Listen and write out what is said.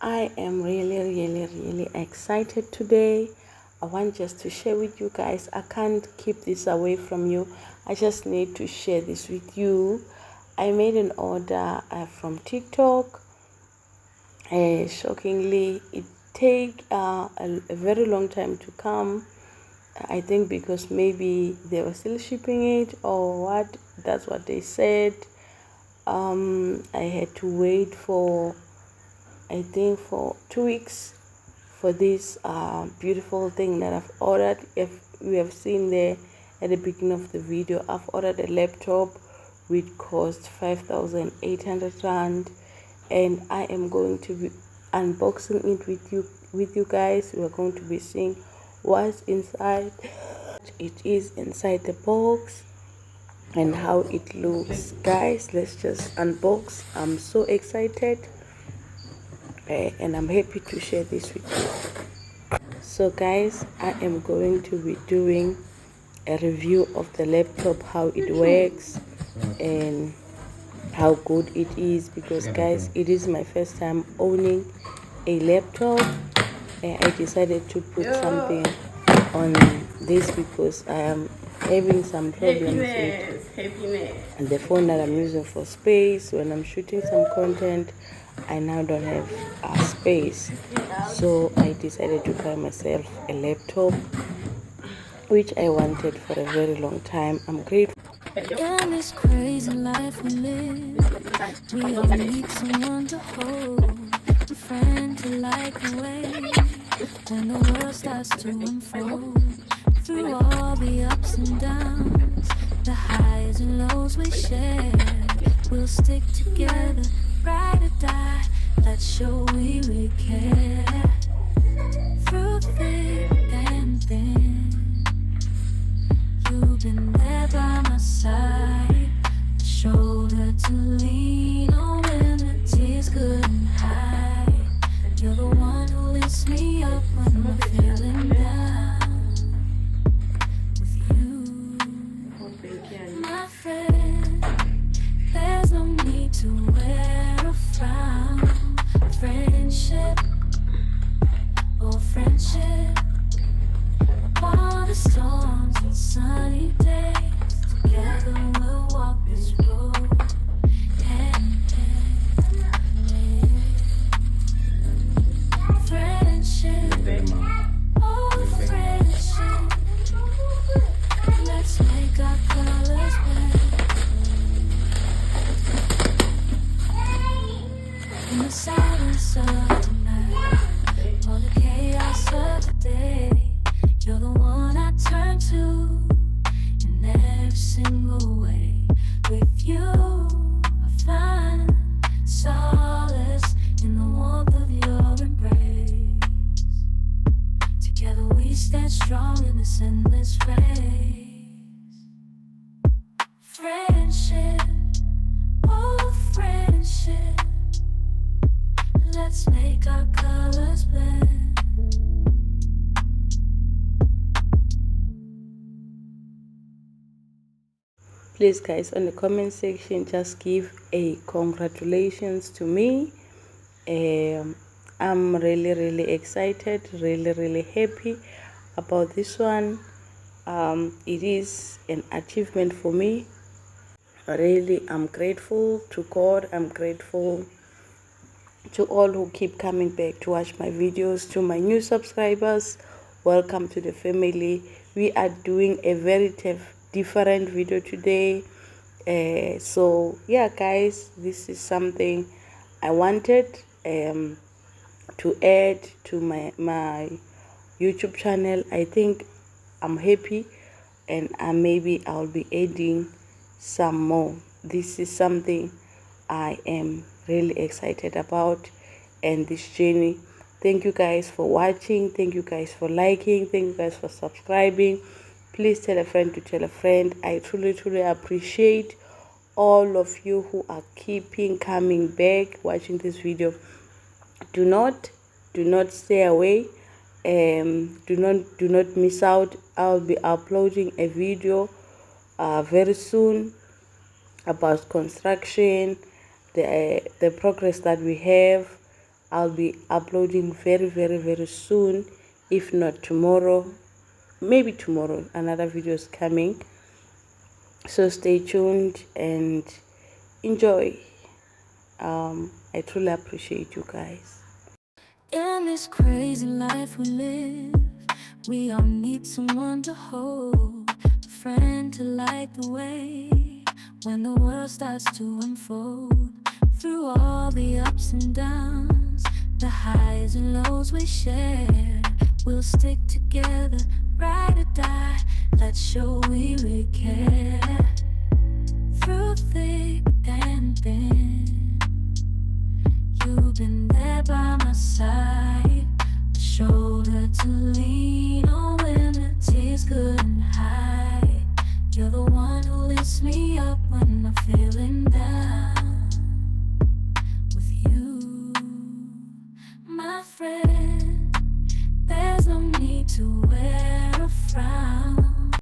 I am really excited today. I want just to share with you guys. I can't keep this away from you. I just need to share this with you. I made an order from TikTok. Shockingly, it take a very long time to come. I think because maybe they were still shipping it or what. That's what they said. I had to wait for, I think, for 2 weeks for this beautiful thing that I've ordered. If we have seen there at the beginning of the video, I've ordered a laptop which cost 5,800 rand, and I am going to be unboxing it with you guys. We are going to be seeing what's inside. It is inside the box and how it looks. Guys, let's just unbox. I'm so excited. And I'm happy to share this with you. So guys, I am going to be doing a review of the laptop, how it works and how good it is, because guys, it is my first time owning a laptop, and I decided to put something on this because I am having some problems with the phone that I'm using for space. When I'm shooting some content, I now don't have space, so I decided to buy myself a laptop, which I wanted for a very long time. I'm grateful. In this crazy life we live, we all need someone to hold, a friend to light the way when the world starts to unfold. Through all the ups and downs, the highs and lows we share, we'll stick together, ride or die. Let's show we really care. Through thick and thin, you've been there by my side, a shoulder to lean on when the tears couldn't hide. You're the one who lifts me up when I'm feeling down. With you, my friend, there's no need to wear a frown. Friendship, oh friendship, upon the storms and sunny days, together we'll walk this road, hand in hand. Friendship, oh friendship, let's make our colors blend. In the silence of the night, all the chaos of the day, you're the one I turn to in every single way. With you, I find solace in the warmth of your embrace. Together we stand strong in this endless race. Friendship, oh friendship, let's make our colors blend. Please guys, on the comment section, just give a congratulations to me. I'm really excited, really happy about this one. It is an achievement for me. Really, I'm grateful to God. I'm grateful to all who keep coming back to watch my videos. To my new subscribers, welcome to the family. We are doing a very different video today. So yeah guys, this is something I wanted to add to my YouTube channel. I think I'm happy, and maybe I'll be adding some more. This is something I am really excited about, and this journey. Thank you guys for watching. Thank you guys for liking. Thank you guys for subscribing. Please tell a friend to tell a friend. I truly appreciate all of you who are keeping coming back watching this video. Do not stay away. Do not miss out. I'll be uploading a video very soon about construction, the progress that we have, I'll be uploading very, very, very soon. If not tomorrow, maybe tomorrow, another video is coming. So stay tuned and enjoy. I truly appreciate you guys. In this crazy life we live, we all need someone to hold, a friend to light the way when the world starts to unfold. Through all the ups and downs, the highs and lows we share, we'll stick together, ride or die. Let's show we really care. Through thick and thin, you've been there by my side, a shoulder to lean on when the tears couldn't hide. You're the one who lifts me up when I'm feeling down.